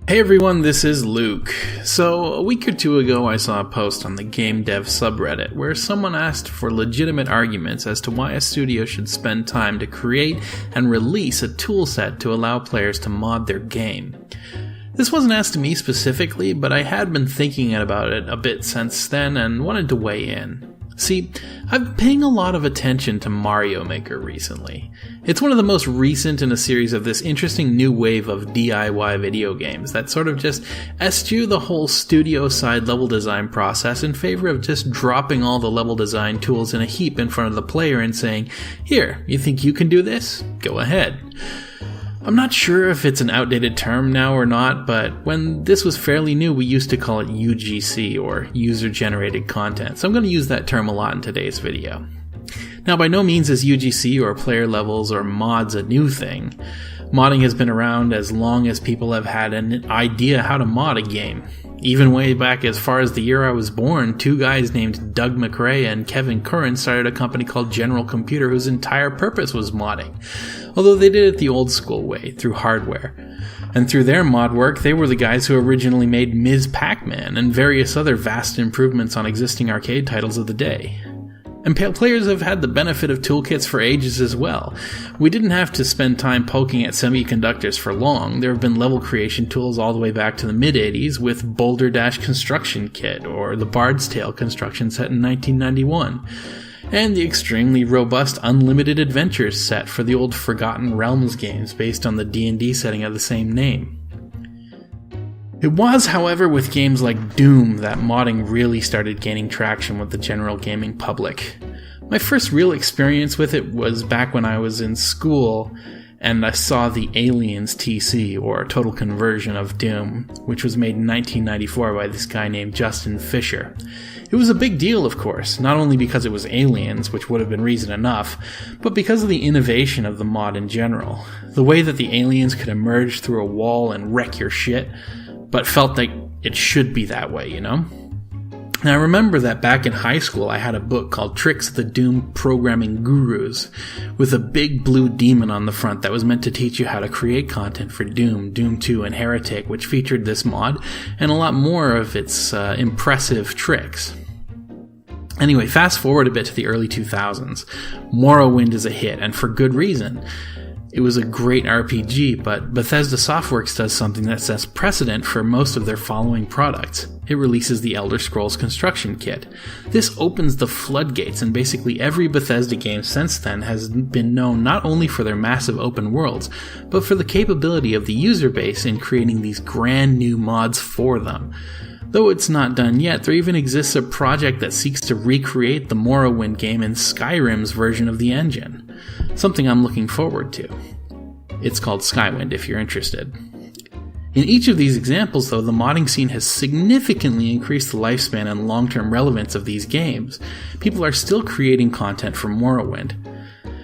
Hey everyone, this is Luke. So, a week or two ago I saw a post on the Gamedev subreddit where someone asked for legitimate arguments as to why a studio should spend time to create and release a toolset to allow players to mod their game. This wasn't asked to me specifically, but I had been thinking about it a bit since then and wanted to weigh in. See, I've been paying a lot of attention to Mario Maker recently. It's one of the most recent in a series of this interesting new wave of DIY video games that sort of just eschew the whole studio-side level design process in favor of just dropping all the level design tools in a heap in front of the player and saying, "Here, you think you can do this? Go ahead." I'm not sure if it's an outdated term now or not, but when this was fairly new, we used to call it UGC, or user-generated content, so I'm going to use that term a lot in today's video. Now, by no means is UGC, or player levels, or mods a new thing. Modding has been around as long as people have had an idea how to mod a game. Even way back as far as the year I was born, two guys named Doug McRae and Kevin Curran started a company called General Computer whose entire purpose was modding. Although they did it the old school way, through hardware. And through their mod work, they were the guys who originally made Ms. Pac-Man and various other vast improvements on existing arcade titles of the day. And players have had the benefit of toolkits for ages as well. We didn't have to spend time poking at semiconductors for long. There have been level creation tools all the way back to the mid-80s with Boulder Dash Construction Kit or the Bard's Tale construction set in 1991. And the extremely robust Unlimited Adventures set for the old Forgotten Realms games based on the D&D setting of the same name. It was, however, with games like Doom that modding really started gaining traction with the general gaming public. My first real experience with it was back when I was in school and I saw the Aliens TC, or Total Conversion of Doom, which was made in 1994 by this guy named Justin Fisher. It was a big deal, of course, not only because it was aliens, which would have been reason enough, but because of the innovation of the mod in general. The way that the aliens could emerge through a wall and wreck your shit, but felt like it should be that way, you know? And I remember that back in high school I had a book called Tricks of the Doom Programming Gurus, with a big blue demon on the front that was meant to teach you how to create content for Doom, Doom 2, and Heretic, which featured this mod, and a lot more of its impressive tricks. Anyway, fast forward a bit to the early 2000s. Morrowind is a hit, and for good reason. It was a great RPG, but Bethesda Softworks does something that sets precedent for most of their following products. It releases the Elder Scrolls Construction Kit. This opens the floodgates, and basically every Bethesda game since then has been known not only for their massive open worlds, but for the capability of the user base in creating these grand new mods for them. Though it's not done yet, there even exists a project that seeks to recreate the Morrowind game in Skyrim's version of the engine. Something I'm looking forward to. It's called Skywind if you're interested. In each of these examples, though, the modding scene has significantly increased the lifespan and long-term relevance of these games. People are still creating content for Morrowind.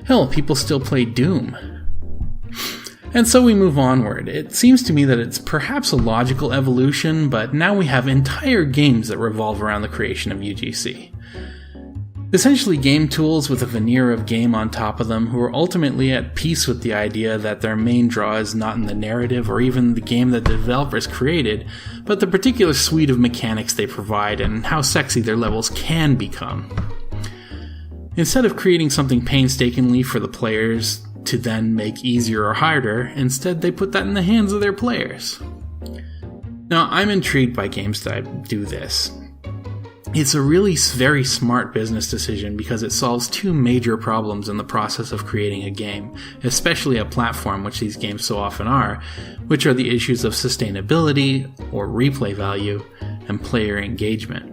Hell, people still play Doom. And so we move onward. It seems to me that it's perhaps a logical evolution, but now we have entire games that revolve around the creation of UGC. Essentially game tools with a veneer of game on top of them, who are ultimately at peace with the idea that their main draw is not in the narrative or even the game that the developers created, but the particular suite of mechanics they provide and how sexy their levels can become. Instead of creating something painstakingly for the players to then make easier or harder, instead they put that in the hands of their players. Now, I'm intrigued by games that do this. It's a really very smart business decision because it solves two major problems in the process of creating a game, especially a platform, which these games so often are, which are the issues of sustainability, or replay value, and player engagement.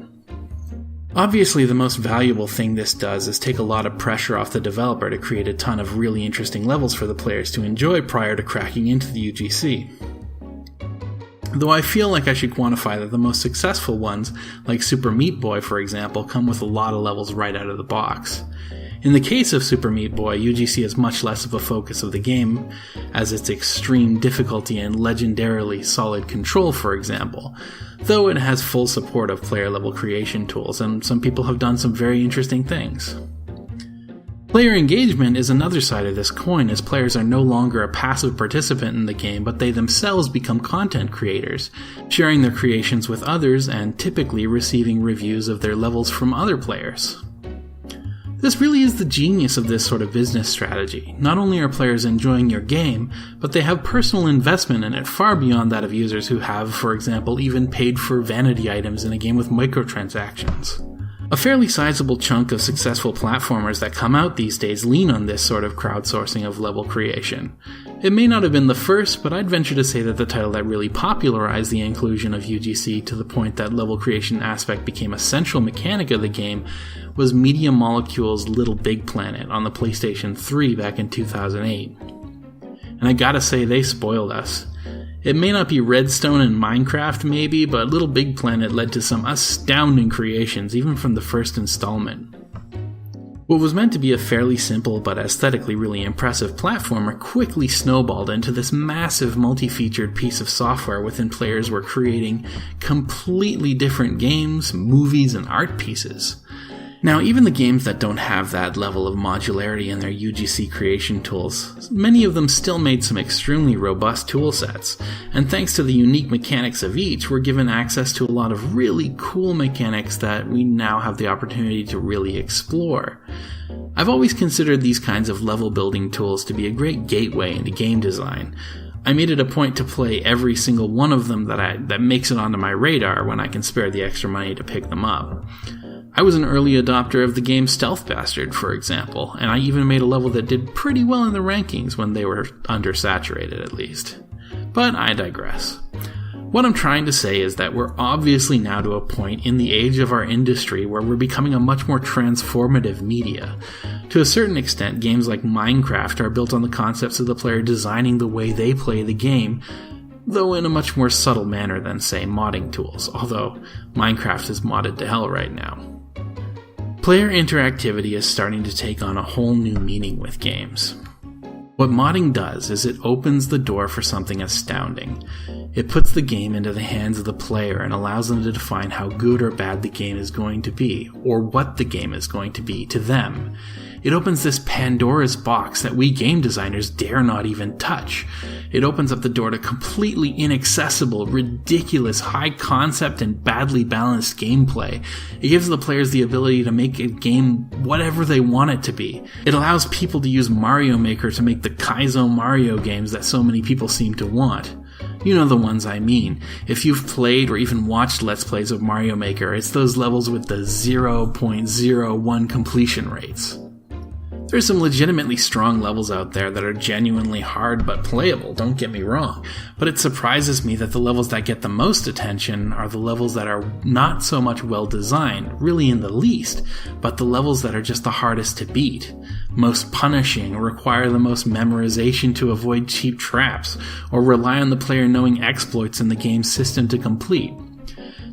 Obviously, the most valuable thing this does is take a lot of pressure off the developer to create a ton of really interesting levels for the players to enjoy prior to cracking into the UGC. Though I feel like I should quantify that the most successful ones, like Super Meat Boy for example, come with a lot of levels right out of the box. In the case of Super Meat Boy, UGC is much less of a focus of the game, as its extreme difficulty and legendarily solid control, for example, though it has full support of player-level creation tools, and some people have done some very interesting things. Player engagement is another side of this coin, as players are no longer a passive participant in the game, but they themselves become content creators, sharing their creations with others and typically receiving reviews of their levels from other players. This really is the genius of this sort of business strategy. Not only are players enjoying your game, but they have personal investment in it far beyond that of users who have, for example, even paid for vanity items in a game with microtransactions. A fairly sizable chunk of successful platformers that come out these days lean on this sort of crowdsourcing of level creation. It may not have been the first, but I'd venture to say that the title that really popularized the inclusion of UGC to the point that level creation aspect became a central mechanic of the game was Media Molecule's Little Big Planet on the PlayStation 3 back in 2008. And I gotta say, they spoiled us. It may not be Redstone and Minecraft maybe, but Little Big Planet led to some astounding creations, even from the first installment. What was meant to be a fairly simple but aesthetically really impressive platformer quickly snowballed into this massive multi-featured piece of software within players were creating completely different games, movies, and art pieces. Now, even the games that don't have that level of modularity in their UGC creation tools, many of them still made some extremely robust toolsets, and thanks to the unique mechanics of each, we're given access to a lot of really cool mechanics that we now have the opportunity to really explore. I've always considered these kinds of level building tools to be a great gateway into game design. I made it a point to play every single one of them that makes it onto my radar when I can spare the extra money to pick them up. I was an early adopter of the game Stealth Bastard, for example, and I even made a level that did pretty well in the rankings when they were undersaturated at least. But I digress. What I'm trying to say is that we're obviously now to a point in the age of our industry where we're becoming a much more transformative media. To a certain extent, games like Minecraft are built on the concepts of the player designing the way they play the game, though in a much more subtle manner than, say, modding tools, although Minecraft is modded to hell right now. Player interactivity is starting to take on a whole new meaning with games. What modding does is it opens the door for something astounding. It puts the game into the hands of the player and allows them to define how good or bad the game is going to be, or what the game is going to be to them. It opens this Pandora's box that we game designers dare not even touch. It opens up the door to completely inaccessible, ridiculous, high concept and badly balanced gameplay. It gives the players the ability to make a game whatever they want it to be. It allows people to use Mario Maker to make the Kaizo Mario games that so many people seem to want. You know the ones I mean. If you've played or even watched Let's Plays of Mario Maker, it's those levels with the 0.01 completion rates. There's some legitimately strong levels out there that are genuinely hard but playable, don't get me wrong, but it surprises me that the levels that get the most attention are the levels that are not so much well designed, really in the least, but the levels that are just the hardest to beat, most punishing, require the most memorization to avoid cheap traps, or rely on the player knowing exploits in the game's system to complete.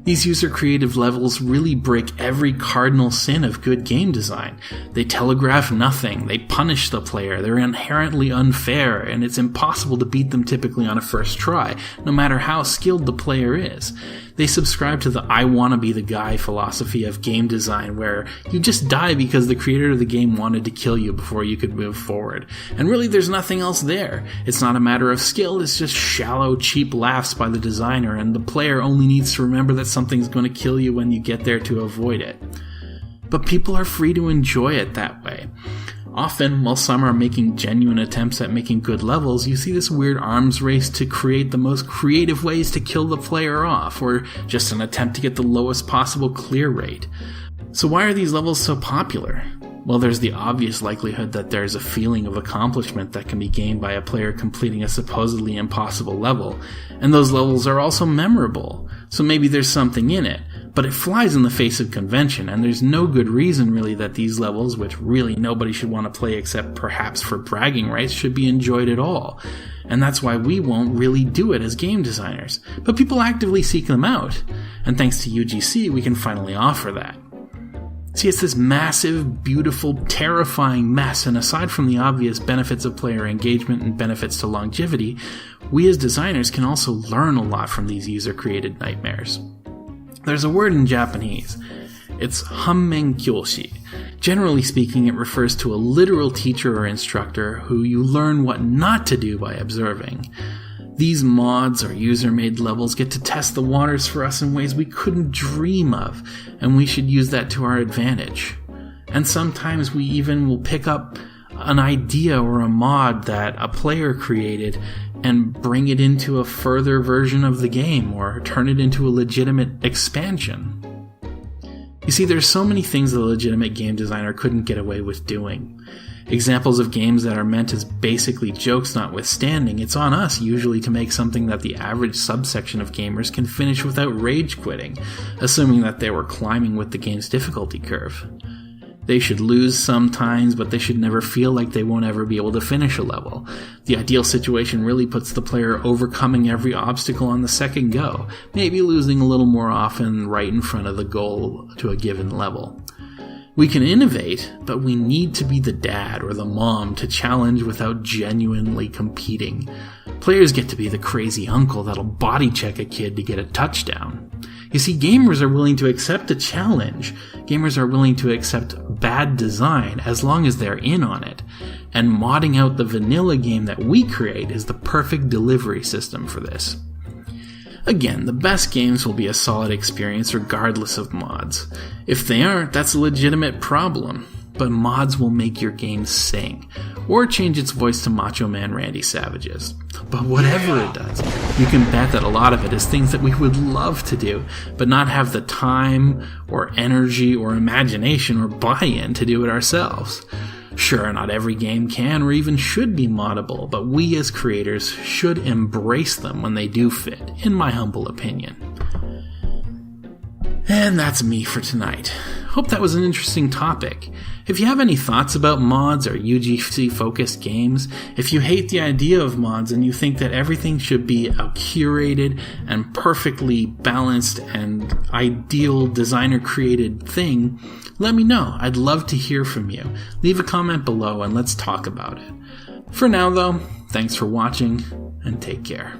These user-creative levels really break every cardinal sin of good game design. They telegraph nothing, they punish the player, they're inherently unfair, and it's impossible to beat them typically on a first try, no matter how skilled the player is. They subscribe to the I wanna be the guy philosophy of game design, where you just die because the creator of the game wanted to kill you before you could move forward. And really there's nothing else there. It's not a matter of skill, it's just shallow, cheap laughs by the designer, and the player only needs to remember that something's going to kill you when you get there to avoid it. But people are free to enjoy it that way. Often, while some are making genuine attempts at making good levels, you see this weird arms race to create the most creative ways to kill the player off, or just an attempt to get the lowest possible clear rate. So why are these levels so popular? Well, there's the obvious likelihood that there's a feeling of accomplishment that can be gained by a player completing a supposedly impossible level, and those levels are also memorable, so maybe there's something in it, but it flies in the face of convention, and there's no good reason really that these levels, which really nobody should want to play except perhaps for bragging rights, should be enjoyed at all. And that's why we won't really do it as game designers, but people actively seek them out, and thanks to UGC we can finally offer that. See, it's this massive, beautiful, terrifying mess, and aside from the obvious benefits of player engagement and benefits to longevity, we as designers can also learn a lot from these user-created nightmares. There's a word in Japanese, It's hammeng kyoshi. Generally speaking, it refers to a literal teacher or instructor who you learn what not to do by observing. These mods or user-made levels get to test the waters for us in ways we couldn't dream of, and we should use that to our advantage. And sometimes we even will pick up an idea or a mod that a player created and bring it into a further version of the game or turn it into a legitimate expansion. You see, there's so many things a legitimate game designer couldn't get away with doing. Examples of games that are meant as basically jokes notwithstanding, it's on us usually to make something that the average subsection of gamers can finish without rage quitting, assuming that they were climbing with the game's difficulty curve. They should lose sometimes, but they should never feel like they won't ever be able to finish a level. The ideal situation really puts the player overcoming every obstacle on the second go, maybe losing a little more often right in front of the goal to a given level. We can innovate, but we need to be the dad or the mom to challenge without genuinely competing. Players get to be the crazy uncle that'll body check a kid to get a touchdown. You see, gamers are willing to accept a challenge. Gamers are willing to accept bad design as long as they're in on it. And modding out the vanilla game that we create is the perfect delivery system for this. Again, the best games will be a solid experience regardless of mods. If they aren't, that's a legitimate problem. But mods will make your game sing, or change its voice to Macho Man Randy Savage's. But whatever it does, you can bet that a lot of it is things that we would love to do, but not have the time, or energy, or imagination, or buy-in to do it ourselves. Sure, not every game can or even should be moddable, but we as creators should embrace them when they do fit, in my humble opinion. And that's me for tonight. Hope that was an interesting topic. If you have any thoughts about mods or UGC-focused games, if you hate the idea of mods and you think that everything should be a curated and perfectly balanced and ideal designer-created thing, let me know. I'd love to hear from you. Leave a comment below and let's talk about it. For now, though, thanks for watching and take care.